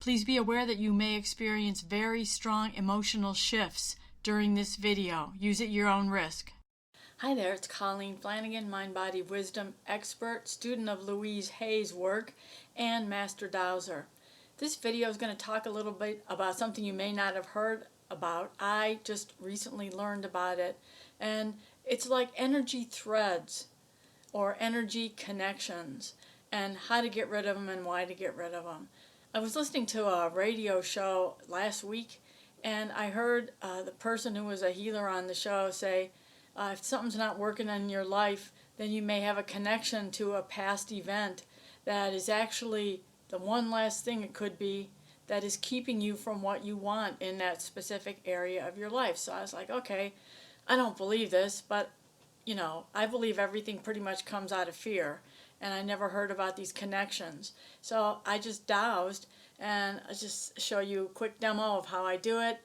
Please be aware that you may experience very strong emotional shifts during this video. Use at your own risk. Hi there, it's Colleen Flanagan, Mind Body Wisdom expert, student of Louise Hay's work, and Master Dowser. This video is going to talk a little bit about something you may not have heard about. I just recently learned about it, and it's like energy threads or energy connections and how to get rid of them and why to get rid of them. I was listening to a radio show last week, and I heard the person who was a healer on the show say, if something's not working in your life, then you may have a connection to a past event that is actually the one last thing it could be that is keeping you from what you want in that specific area of your life. So I was like, okay, I don't believe this, but you know, I believe everything pretty much comes out of fear, and I never heard about these connections. So I just dowsed, and I'll just show you a quick demo of how I do it.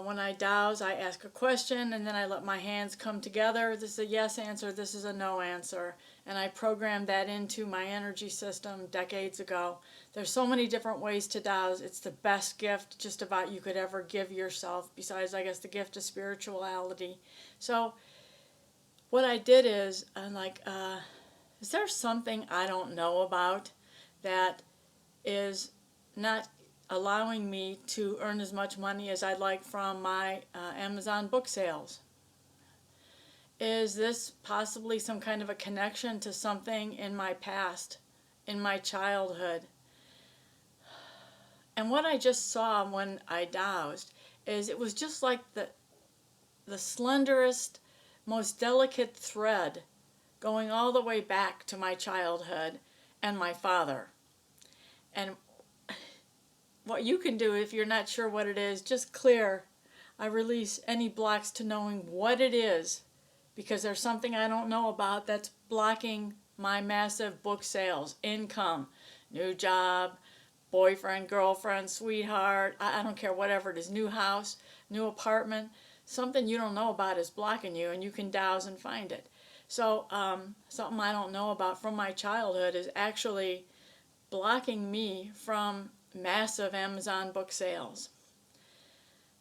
When I dowse, I ask a question, and then I let my hands come together. This is a yes answer, this is a no answer. And I programmed that into my energy system decades ago. There's so many different ways to dowse. It's the best gift just about you could ever give yourself, besides, I guess, the gift of spirituality. So what I did is, I'm like, is there something I don't know about that is not allowing me to earn as much money as I'd like from my Amazon book sales? Is this possibly some kind of a connection to something in my past, in my childhood? And what I just saw when I dowsed is it was just like the slenderest, most delicate thread going all the way back to my childhood and my father. And what you can do if you're not sure what it is, just clear. I release any blocks to knowing what it is, because there's something I don't know about that's blocking my massive book sales, income, new job, boyfriend, girlfriend, sweetheart, I don't care, whatever it is, new house, new apartment. Something you don't know about is blocking you, and you can dowse and find it. So something I don't know about from my childhood is actually blocking me from massive Amazon book sales.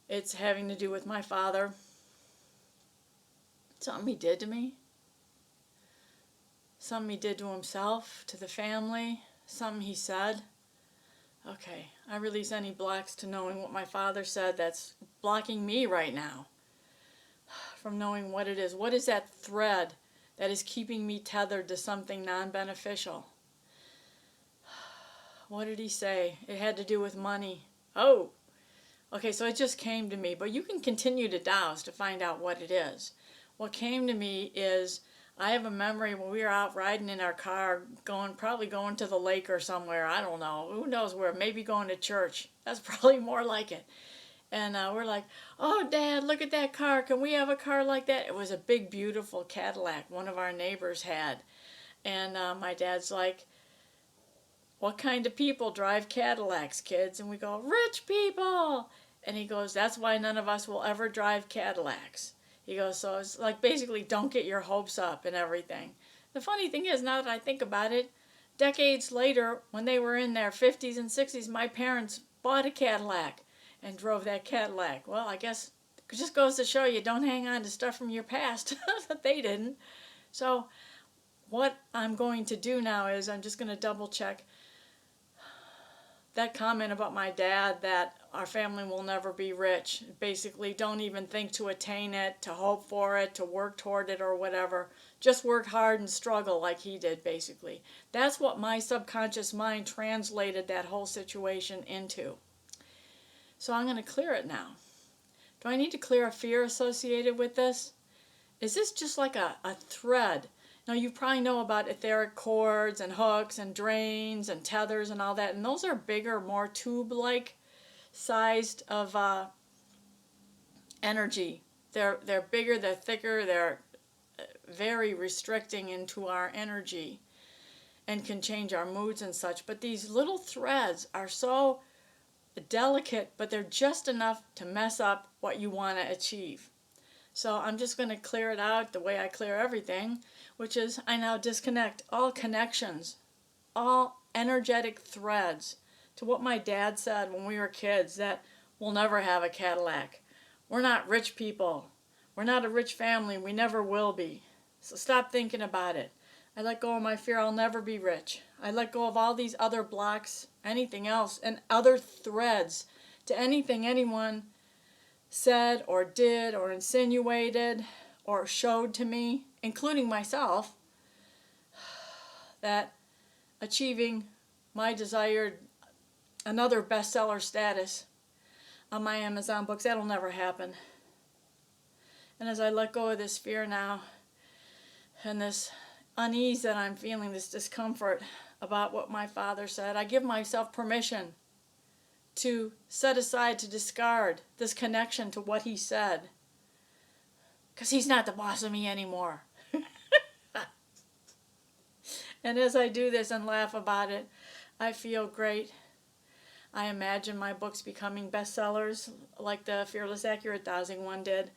It's having to do with my father. Something he did to me. Something he did to himself, to the family. Something he said. Okay, I release any blocks to knowing what my father said that's blocking me right now from knowing what it is. What is that thread that is keeping me tethered to something non-beneficial? What did he say? It had to do with money. Oh, okay, so it just came to me. But you can continue to dowse to find out what it is. What came to me is, I have a memory when we were out riding in our car, probably going to the lake or somewhere. I don't know. Who knows where? Maybe going to church. That's probably more like it. And we're like, oh, Dad, look at that car. Can we have a car like that? It was a big, beautiful Cadillac one of our neighbors had. And my dad's like, what kind of people drive Cadillacs, kids? And we go, rich people. And he goes, that's why none of us will ever drive Cadillacs. He goes, so it's like basically don't get your hopes up and everything. The funny thing is, now that I think about it, decades later, when they were in their 50s and 60s, my parents bought a Cadillac and drove that Cadillac. Well, I guess it just goes to show you, don't hang on to stuff from your past that they didn't. So what I'm going to do now is I'm just going to double check that comment about my dad that our family will never be rich. Basically, don't even think to attain it, to hope for it, to work toward it or whatever. Just work hard and struggle like he did, basically. That's what my subconscious mind translated that whole situation into. So I'm going to clear it now. Do I need to clear a fear associated with this? Is this just like a thread? Now, you probably know about etheric cords and hooks and drains and tethers and all that, and those are bigger, more tube-like sized of energy. They're bigger, they're thicker, they're very restricting into our energy and can change our moods and such. But these little threads are so delicate, but they're just enough to mess up what you want to achieve. So I'm just going to clear it out the way I clear everything, which is I now disconnect all connections, all energetic threads to what my dad said when we were kids, that we'll never have a Cadillac. We're not rich people. We're not a rich family. We never will be. So stop thinking about it. I let go of my fear I'll never be rich. I let go of all these other blocks, anything else, and other threads to anything anyone said or did or insinuated or showed to me, including myself, that achieving my desired another bestseller status on my Amazon books, that'll never happen. And as I let go of this fear now and this unease that I'm feeling, this discomfort about what my father said, I give myself permission to set aside, to discard this connection to what he said, because he's not the boss of me anymore. And as I do this and laugh about it, I feel great. I imagine my books becoming bestsellers like the Fearless Accurate Dowsing one did.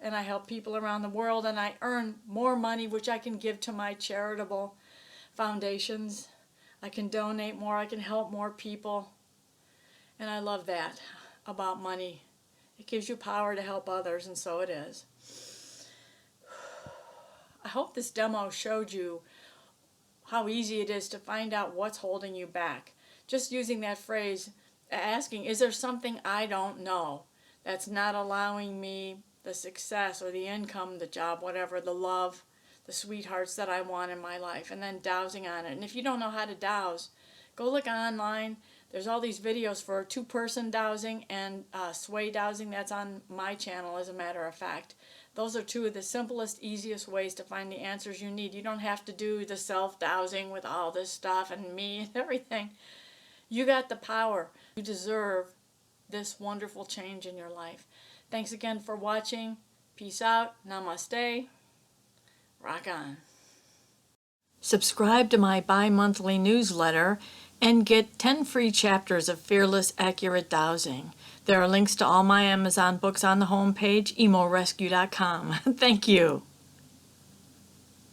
And I help people around the world, and I earn more money, which I can give to my charitable foundations. I can donate more. I can help more people. And I love that about money. It gives you power to help others, and so it is. I hope this demo showed you how easy it is to find out what's holding you back. Just using that phrase, asking, is there something I don't know that's not allowing me the success or the income, the job, whatever, the love, the sweethearts that I want in my life, and then dowsing on it. And if you don't know how to dowse, go look online. There's all these videos for two-person dowsing and sway dowsing. That's on my channel, as a matter of fact. Those are two of the simplest, easiest ways to find the answers you need. You don't have to do the self-dowsing with all this stuff and me and everything. You got the power. You deserve this wonderful change in your life. Thanks again for watching. Peace out. Namaste. Rock on. Subscribe to my bi-monthly newsletter and get 10 free chapters of Fearless Accurate Dowsing. There are links to all my Amazon books on the homepage, emorescue.com. Thank you.